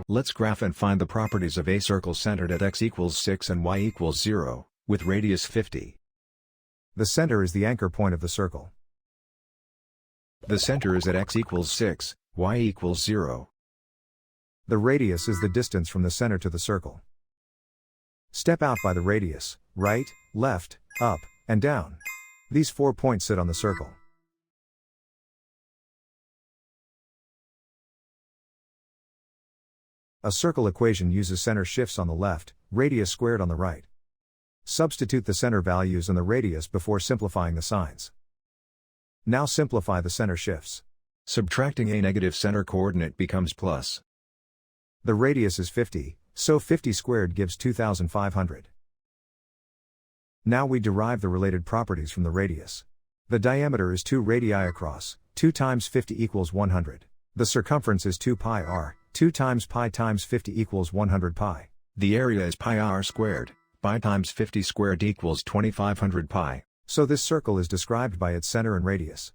Let's graph and find the properties of a circle centered at x equals 6 and y equals 0, with radius 50. The center is the anchor point of the circle. The center is at x equals 6, y equals 0. The radius is the distance from the center to the circle. Step out by the radius, right, left, up, and down. These 4 points sit on the circle. A circle equation uses center shifts on the left, radius squared on the right. Substitute the center values and the radius before simplifying the signs. Now simplify the center shifts. Subtracting a negative center coordinate becomes plus. The radius is 50, so 50 squared gives 2500. Now we derive the related properties from the radius. The diameter is 2 radii across, 2 times 50 equals 100. The circumference is 2 pi r, 2 times pi times 50 equals 100 pi. The area is pi r squared, pi times 50 squared equals 2500 pi. So this circle is described by its center and radius.